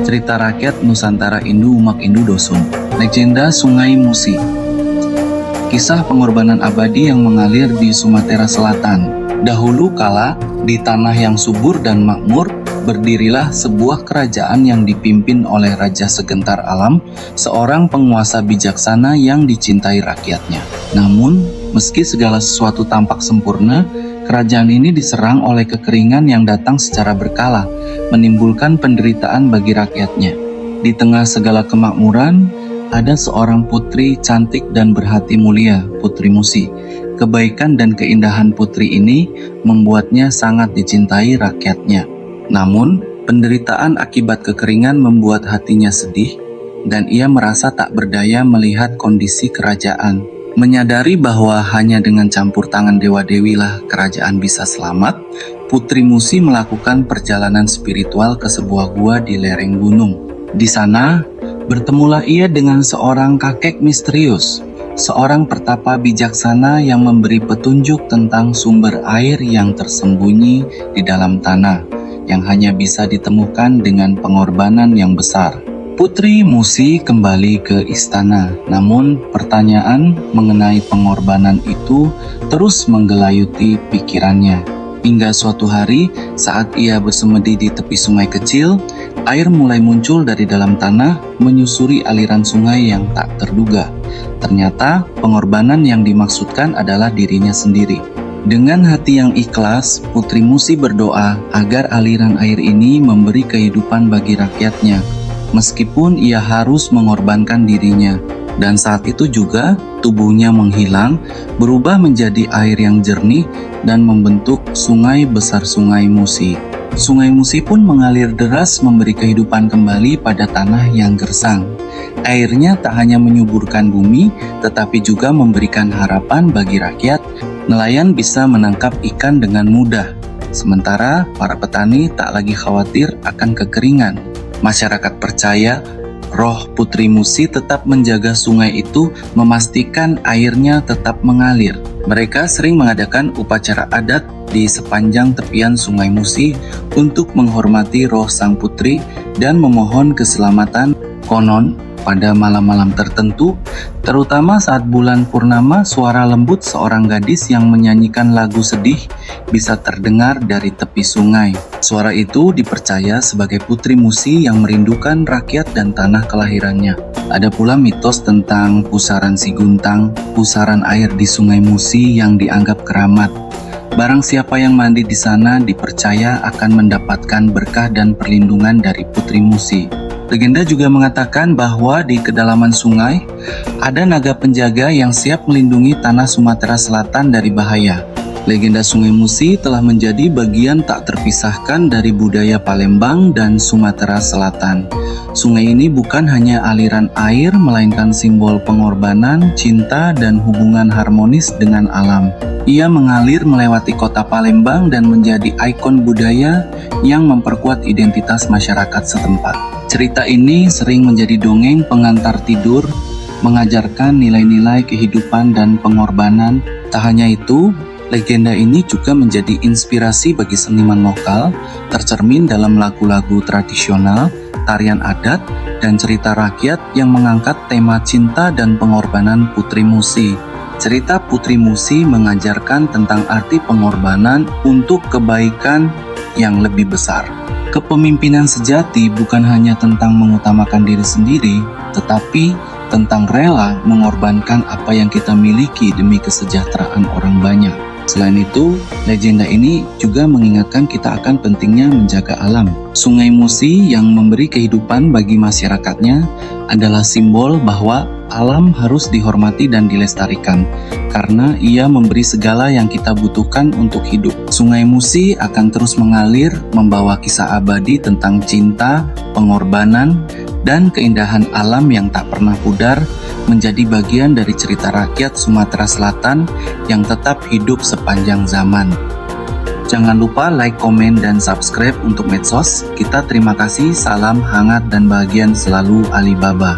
Cerita rakyat Nusantara Indu Umak Indu Dosun. Legenda Sungai Musi. Kisah pengorbanan abadi yang mengalir di Sumatera Selatan. Dahulu kala, di tanah yang subur dan makmur, berdirilah sebuah kerajaan yang dipimpin oleh Raja Segentar Alam, seorang penguasa bijaksana yang dicintai rakyatnya. Namun, meski segala sesuatu tampak sempurna, kerajaan ini diserang oleh kekeringan yang datang secara berkala, menimbulkan penderitaan bagi rakyatnya. Di tengah segala kemakmuran, ada seorang putri cantik dan berhati mulia, Putri Musi. Kebaikan dan keindahan putri ini membuatnya sangat dicintai rakyatnya. Namun, penderitaan akibat kekeringan membuat hatinya sedih, dan ia merasa tak berdaya melihat kondisi kerajaan. Menyadari bahwa hanya dengan campur tangan dewa-dewi lah kerajaan bisa selamat, Putri Musi melakukan perjalanan spiritual ke sebuah gua di lereng gunung. Di sana, bertemulah ia dengan seorang kakek misterius, seorang pertapa bijaksana yang memberi petunjuk tentang sumber air yang tersembunyi di dalam tanah, yang hanya bisa ditemukan dengan pengorbanan yang besar. Putri Musi kembali ke istana, namun pertanyaan mengenai pengorbanan itu terus menggelayuti pikirannya. Hingga suatu hari, saat ia bersemedi di tepi sungai kecil, air mulai muncul dari dalam tanah, menyusuri aliran sungai yang tak terduga. Ternyata, pengorbanan yang dimaksudkan adalah dirinya sendiri. Dengan hati yang ikhlas, Putri Musi berdoa agar aliran air ini memberi kehidupan bagi rakyatnya, meskipun ia harus mengorbankan dirinya. Dan saat itu juga tubuhnya menghilang, berubah menjadi air yang jernih dan membentuk sungai besar Sungai Musi. Sungai Musi pun mengalir deras memberi kehidupan kembali pada tanah yang gersang. Airnya tak hanya menyuburkan bumi, tetapi juga memberikan harapan bagi rakyat. Nelayan bisa menangkap ikan dengan mudah. Sementara para petani tak lagi khawatir akan kekeringan. Masyarakat percaya roh Putri Musi tetap menjaga sungai itu, memastikan airnya tetap mengalir. Mereka sering mengadakan upacara adat di sepanjang tepian Sungai Musi untuk menghormati roh sang putri dan memohon keselamatan. Konon, pada malam-malam tertentu, terutama saat bulan purnama, suara lembut seorang gadis yang menyanyikan lagu sedih bisa terdengar dari tepi sungai. Suara itu dipercaya sebagai Putri Musi yang merindukan rakyat dan tanah kelahirannya. Ada pula mitos tentang pusaran Si Guntang, pusaran air di Sungai Musi yang dianggap keramat. Barang siapa yang mandi di sana dipercaya akan mendapatkan berkah dan perlindungan dari Putri Musi. Legenda juga mengatakan bahwa di kedalaman sungai ada naga penjaga yang siap melindungi tanah Sumatera Selatan dari bahaya. Legenda Sungai Musi telah menjadi bagian tak terpisahkan dari budaya Palembang dan Sumatera Selatan. Sungai ini bukan hanya aliran air, melainkan simbol pengorbanan, cinta, dan hubungan harmonis dengan alam. Ia mengalir melewati kota Palembang dan menjadi ikon budaya yang memperkuat identitas masyarakat setempat. Cerita ini sering menjadi dongeng pengantar tidur, mengajarkan nilai-nilai kehidupan dan pengorbanan. Tak hanya itu, legenda ini juga menjadi inspirasi bagi seniman lokal, tercermin dalam lagu-lagu tradisional, tarian adat, dan cerita rakyat yang mengangkat tema cinta dan pengorbanan Putri Musi. Cerita Putri Musi mengajarkan tentang arti pengorbanan untuk kebaikan yang lebih besar. Kepemimpinan sejati bukan hanya tentang mengutamakan diri sendiri, tetapi tentang rela mengorbankan apa yang kita miliki demi kesejahteraan orang banyak. Selain itu, legenda ini juga mengingatkan kita akan pentingnya menjaga alam. Sungai Musi yang memberi kehidupan bagi masyarakatnya adalah simbol bahwa alam harus dihormati dan dilestarikan, karena ia memberi segala yang kita butuhkan untuk hidup. Sungai Musi akan terus mengalir, membawa kisah abadi tentang cinta, pengorbanan, dan keindahan alam yang tak pernah pudar, menjadi bagian dari cerita rakyat Sumatera Selatan yang tetap hidup sepanjang zaman. Jangan lupa like, komen, dan subscribe untuk Medsos. Kita terima kasih, salam hangat dan bahagia selalu Alibaba.